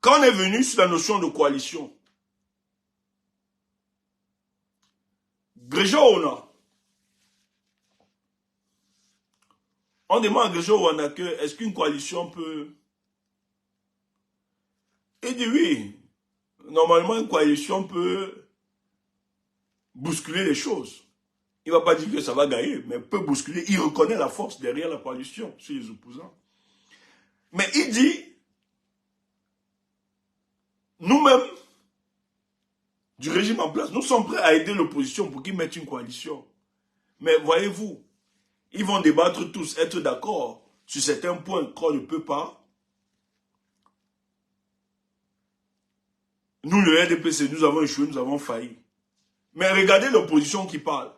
Quand on est venu sur la notion de coalition, Gréjean Ona, on demande à Gréjean Ona que est-ce qu'une coalition peut... Il dit oui, normalement une coalition peut bousculer les choses. Il ne va pas dire que ça va gagner, mais peut bousculer. Il reconnaît la force derrière la coalition sur les opposants. Mais il dit, nous-mêmes, du régime en place, nous sommes prêts à aider l'opposition pour qu'ils mettent une coalition. Mais voyez-vous, ils vont débattre tous, être d'accord sur certains points qu'on ne peut pas. Nous, le RDPC, nous avons échoué, nous avons failli. Mais regardez l'opposition qui parle.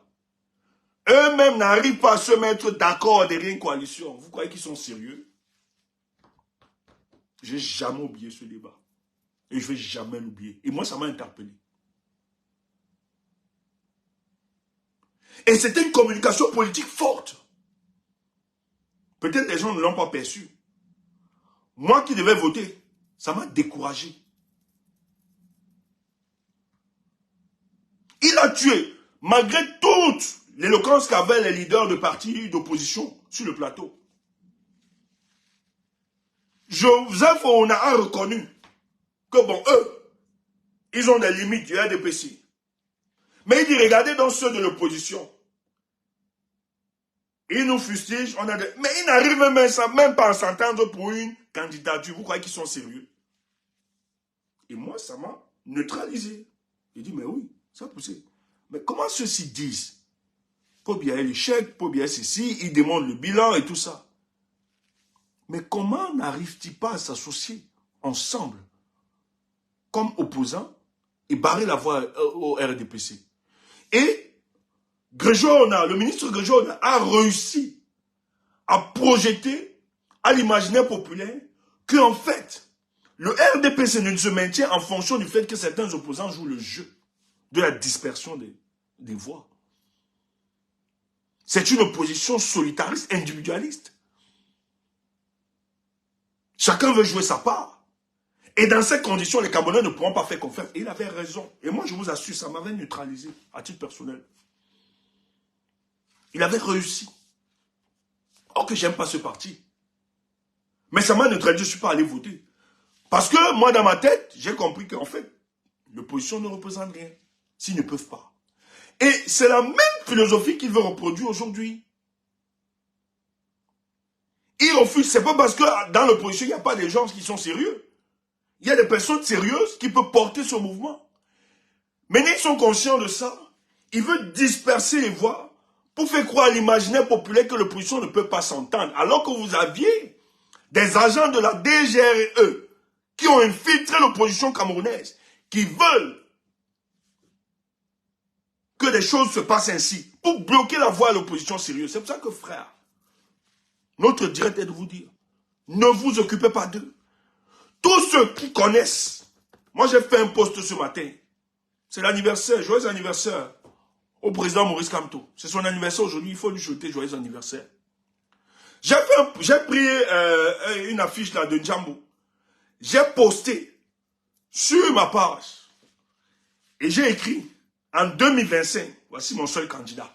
Eux-mêmes n'arrivent pas à se mettre d'accord derrière une coalition. Vous croyez qu'ils sont sérieux? Je n'ai jamais oublié ce débat. Et je ne vais jamais l'oublier. Et moi, ça m'a interpellé. Et c'était une communication politique forte. Peut-être les gens ne l'ont pas perçu. Moi qui devais voter, ça m'a découragé. Il a tué, malgré toute l'éloquence qu'avaient les leaders de partis d'opposition sur le plateau. Joseph Ona a reconnu que bon, eux, ils ont des limites du RDPC. Mais il dit, regardez dans ceux de l'opposition. Ils nous fustigent, mais ils n'arrivent même pas à s'entendre pour une candidature. Vous croyez qu'ils sont sérieux? Et moi, ça m'a neutralisé. Il dit, mais oui, ça a poussé. Mais comment ceux-ci disent? Pobia est l'échec, Pobia est ceci, ils demandent le bilan et tout ça. Mais comment n'arrive-t-il pas à s'associer ensemble comme opposants et barrer la voie au RDPC? Et le ministre Gréjean Ona a réussi à projeter à l'imaginaire populaire qu'en fait, le RDPC ne se maintient en fonction du fait que certains opposants jouent le jeu de la dispersion des voix. C'est une opposition solitariste, individualiste. Chacun veut jouer sa part. Et dans ces conditions, les Camerounais ne pourront pas faire confiance. Et il avait raison. Et moi, je vous assure, ça m'avait neutralisé, à titre personnel. Il avait réussi. Or que j'aime pas ce parti. Mais ça m'a neutralisé, je ne suis pas allé voter. Parce que moi, dans ma tête, j'ai compris qu'en fait, l'opposition ne représente rien. S'ils ne peuvent pas. Et c'est la même philosophie qu'il veut reproduire aujourd'hui. Il refuse, c'est pas parce que dans l'opposition, il n'y a pas des gens qui sont sérieux. Il y a des personnes sérieuses qui peuvent porter ce mouvement. Maintenant, ils sont conscients de ça. Ils veulent disperser les voix pour faire croire à l'imaginaire populaire que l'opposition ne peut pas s'entendre. Alors que vous aviez des agents de la DGRE qui ont infiltré l'opposition camerounaise, qui veulent que les choses se passent ainsi, pour bloquer la voie à l'opposition sérieuse. C'est pour ça que, frère, notre direct est de vous dire, ne vous occupez pas d'eux. Tous ceux qui connaissent, moi j'ai fait un post ce matin, c'est l'anniversaire, joyeux anniversaire au président Maurice Kamto. C'est son anniversaire aujourd'hui, il faut lui souhaiter joyeux anniversaire. J'ai pris une affiche là de Njambo. J'ai posté sur ma page et j'ai écrit en 2025, voici mon seul candidat.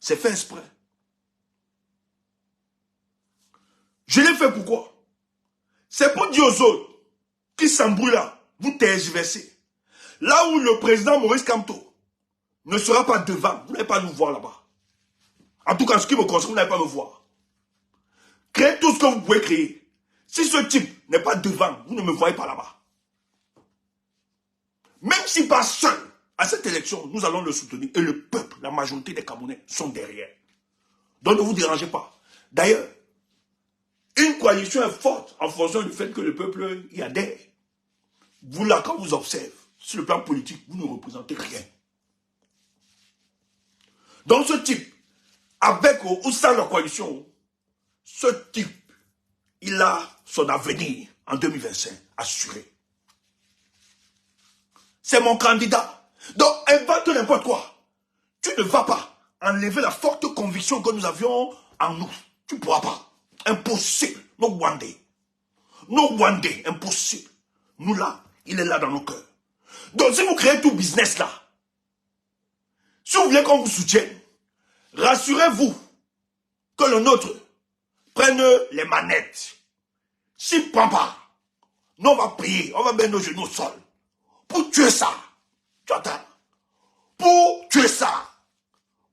C'est fait exprès. Je l'ai fait pourquoi? C'est pour dire aux autres qui s'embrouillent là, vous tergiversez. Là où le président Maurice Kamto ne sera pas devant, vous n'allez pas nous voir là-bas. En tout cas, ce qui me concerne, vous n'allez pas me voir. Créez tout ce que vous pouvez créer. Si ce type n'est pas devant, vous ne me voyez pas là-bas. Même s'il passe seul à cette élection, nous allons le soutenir. Et le peuple, la majorité des Camerounais sont derrière. Donc ne vous dérangez pas. D'ailleurs, une coalition est forte en fonction du fait que le peuple y adhère. Vous là, quand vous observez, sur le plan politique, vous ne représentez rien. Donc ce type, avec ou sans la coalition, ce type, il a son avenir en 2025 assuré. C'est mon candidat. Donc invente n'importe quoi. Tu ne vas pas enlever la forte conviction que nous avions en nous. Tu ne pourras pas. Impossible. No one day. No one day. Impossible. Nous là, il est là dans nos cœurs. Donc si vous créez tout business là, si vous voulez qu'on vous soutienne, rassurez-vous que le nôtre prenne les manettes. S'il ne prend pas, nous on va prier, on va mettre nos genoux au sol. Pour tuer ça. Tu entends? Pour tuer ça.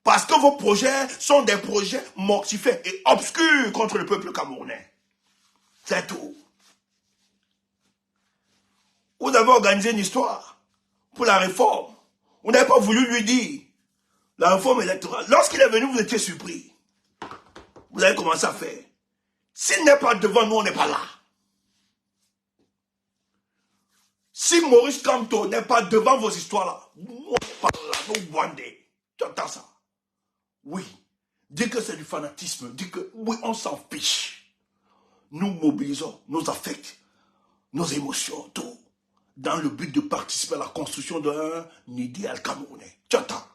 Parce que vos projets sont des projets mortifères et obscurs contre le peuple camerounais. C'est tout. Vous avez organisé une histoire pour la réforme. Vous n'avez pas voulu lui dire la réforme électorale. Lorsqu'il est venu, vous étiez surpris. Vous avez commencé à faire. S'il n'est pas devant nous, on n'est pas là. Si Maurice Kamto n'est pas devant vos histoires-là, nous, on n'est pas là, nous, one day. Tu entends ça? Oui. Dis que c'est du fanatisme. Dis que, oui, on s'en fiche. Nous mobilisons nos affects, nos émotions, tout, dans le but de participer à la construction d'un idéal camerounais. Tu entends?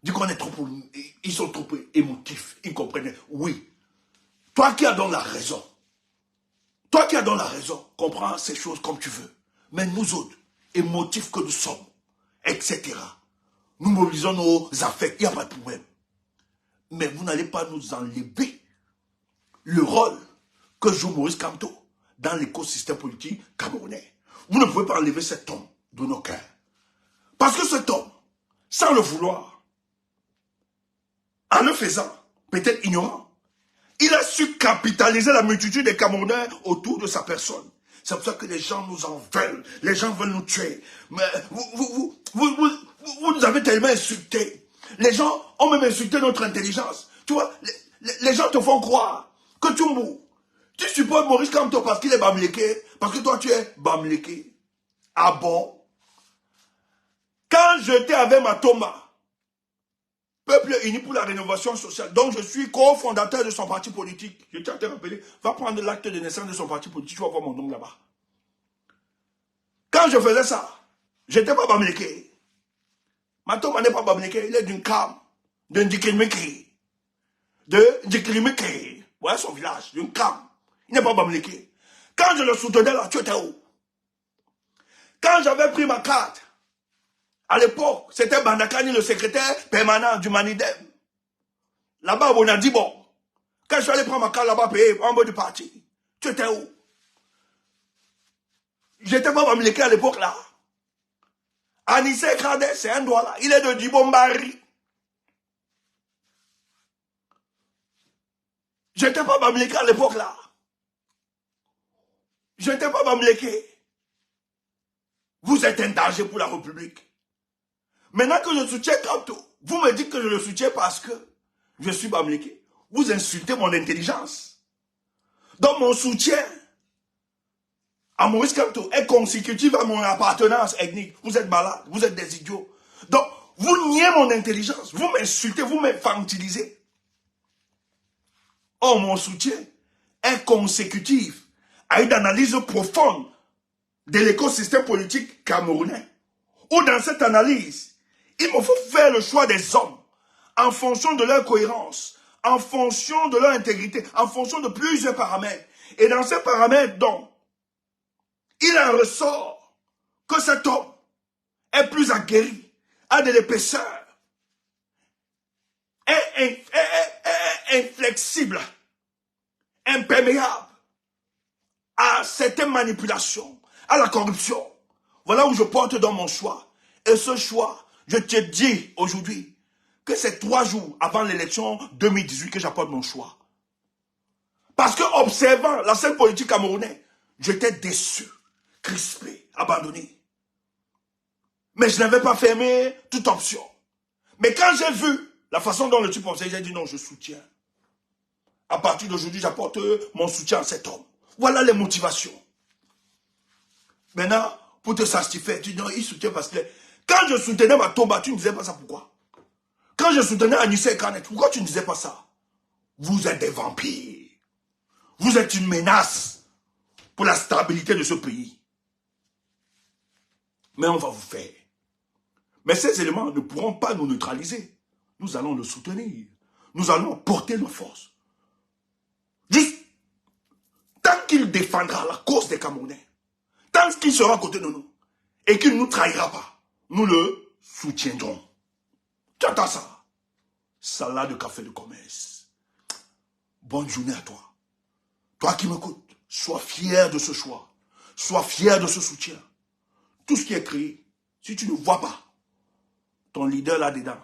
Dis qu'on est trop, ils sont trop émotifs, ils comprennent. Oui. Toi qui as donc la raison, comprends ces choses comme tu veux. Mais nous autres, émotifs que nous sommes, etc., nous mobilisons nos affects, il n'y a pas de problème. Mais vous n'allez pas nous enlever le rôle que joue Maurice Kamto dans l'écosystème politique camerounais. Vous ne pouvez pas enlever cet homme de nos cœurs. Parce que cet homme, sans le vouloir, en le faisant, peut-être ignorant, il a su capitaliser la multitude des Camerounais autour de sa personne. C'est pour ça que les gens nous en veulent. Les gens veulent nous tuer. Mais vous nous avez tellement insultés. Les gens ont même insulté notre intelligence. Tu vois, les gens te font croire que tu mourres. Tu supportes Maurice Kamto parce qu'il est bamléké, parce que toi tu es bamléké. Ah bon? Quand j'étais avec Matoma, Peuple uni pour la rénovation sociale, donc je suis cofondateur de son parti politique. Je tiens à te rappeler, va prendre l'acte de naissance de son parti politique, tu vas voir mon nom là-bas. Quand je faisais ça, j'étais pas bamléké. Matoma n'est pas bamléké, il est d'une cam, d'un Dikrimekri. De Dikrimekri. Voilà son village, d'une cam. Il n'est pas Bamileke. Quand je le soutenais là, tu étais où? Quand j'avais pris ma carte, à l'époque, c'était Bandakani, le secrétaire permanent du Manidem. Là-bas, on a dit, bon, quand je suis allé prendre ma carte là-bas, payer en bas du parti, tu étais où? J'étais pas Bamileke à l'époque là. Anissé Kradé, c'est un doigt là. Il est de Dibombari. J'étais pas Bamileke à l'époque là. J'étais pas Bamileke. Vous êtes un danger pour la République. Maintenant que je soutiens Kanto, vous me dites que je le soutiens parce que je suis Bamileke. Vous insultez mon intelligence. Donc mon soutien à Maurice Kamto est consécutif à mon appartenance ethnique. Vous êtes malades, vous êtes des idiots. Donc, vous niez mon intelligence, vous m'insultez, vous m'infantilisez. Or, mon soutien est consécutif à une analyse profonde de l'écosystème politique camerounais. Où dans cette analyse, il me faut faire le choix des hommes en fonction de leur cohérence, en fonction de leur intégrité, en fonction de plusieurs paramètres. Et dans ces paramètres, donc, il en ressort que cet homme est plus aguerri, a de l'épaisseur, est inflexible, imperméable à certaines manipulations, à la corruption. Voilà où je porte dans mon choix. Et ce choix, je te dis aujourd'hui que c'est 3 jours avant l'élection 2018 que j'apporte mon choix. Parce que observant la scène politique camerounaise, j'étais déçu, crispé, abandonné. Mais je n'avais pas fermé toute option. Mais quand j'ai vu la façon dont le type observe, j'ai dit non, je soutiens. À partir d'aujourd'hui, j'apporte mon soutien à cet homme. Voilà les motivations. Maintenant, pour te satisfaire, tu dis non, il soutient parce que... Quand je soutenais ma Tomba, tu ne disais pas ça, pourquoi? Quand je soutenais Anissé Kanet, pourquoi tu ne disais pas ça? Vous êtes des vampires. Vous êtes une menace pour la stabilité de ce pays. Mais on va vous faire. Mais ces éléments ne pourront pas nous neutraliser. Nous allons le soutenir. Nous allons porter nos forces. Juste, tant qu'il défendra la cause des Camerounais, tant qu'il sera à côté de nous, et qu'il ne nous trahira pas, nous le soutiendrons. Tu entends ça? Salade de café de commerce. Bonne journée à toi. Toi qui m'écoutes, sois fier de ce choix. Sois fier de ce soutien. Tout ce qui est créé, si tu ne vois pas ton leader là-dedans,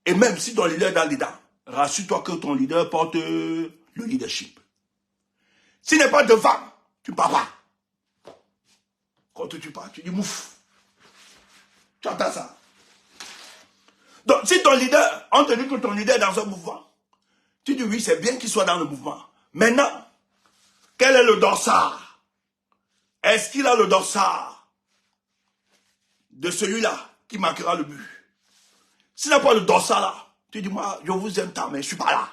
et même si ton leader est là-dedans, rassure-toi que ton leader porte le leadership. S'il n'est pas devant, tu ne pars pas. Quand tu pars, tu dis mouf. Tu entends ça? Donc, si ton leader, on te dit que ton leader est dans un mouvement, tu dis oui, c'est bien qu'il soit dans le mouvement. Maintenant, quel est le dossard? Est-ce qu'il a le dossard de celui-là qui marquera le but? S'il n'a pas le dossard là, tu dis moi, je vous aime tant, mais je ne suis pas là.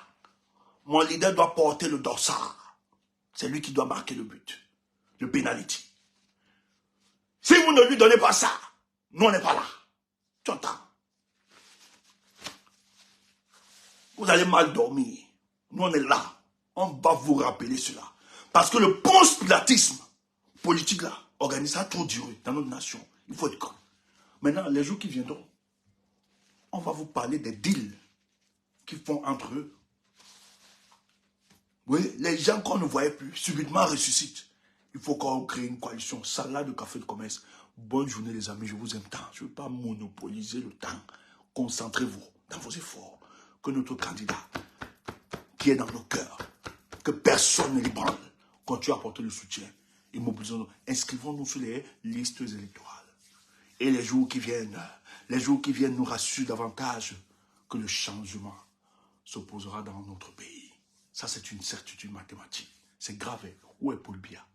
Mon leader doit porter le dossard. C'est lui qui doit marquer le but. Le penalty. Si vous ne lui donnez pas ça, nous on n'est pas là. Tu entends? Vous allez mal dormir. Nous on est là. On va vous rappeler cela. Parce que le post-pilatisme politique là, organise ça a trop duré dans notre nation. Il faut être con. Maintenant, les jours qui viendront, on va vous parler des deals qu'ils font entre eux. Oui, les gens qu'on ne voyait plus, subitement ressuscitent. Il faut qu'on crée une coalition. Salade de café de commerce. Bonne journée les amis, je vous aime tant. Je ne veux pas monopoliser le temps. Concentrez-vous dans vos efforts. Que notre candidat, qui est dans nos cœurs, que personne ne l'ébranle, continue à apporter le soutien. Et mobilisons-nous. Inscrivons-nous sur les listes électorales. Et les jours qui viennent nous rassurent davantage que le changement s'opposera dans notre pays. Ça, c'est une certitude mathématique. C'est grave. Où est Paul Biya?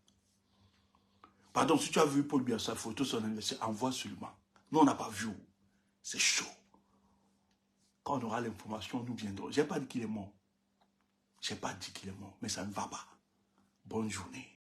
Pardon, si tu as vu Paul Biya, sa photo, son anniversaire, envoie seulement. Nous, on n'a pas vu. C'est chaud. Quand on aura l'information, nous viendrons. Je n'ai pas dit qu'il est mort. Je n'ai pas dit qu'il est mort, mais ça ne va pas. Bonne journée.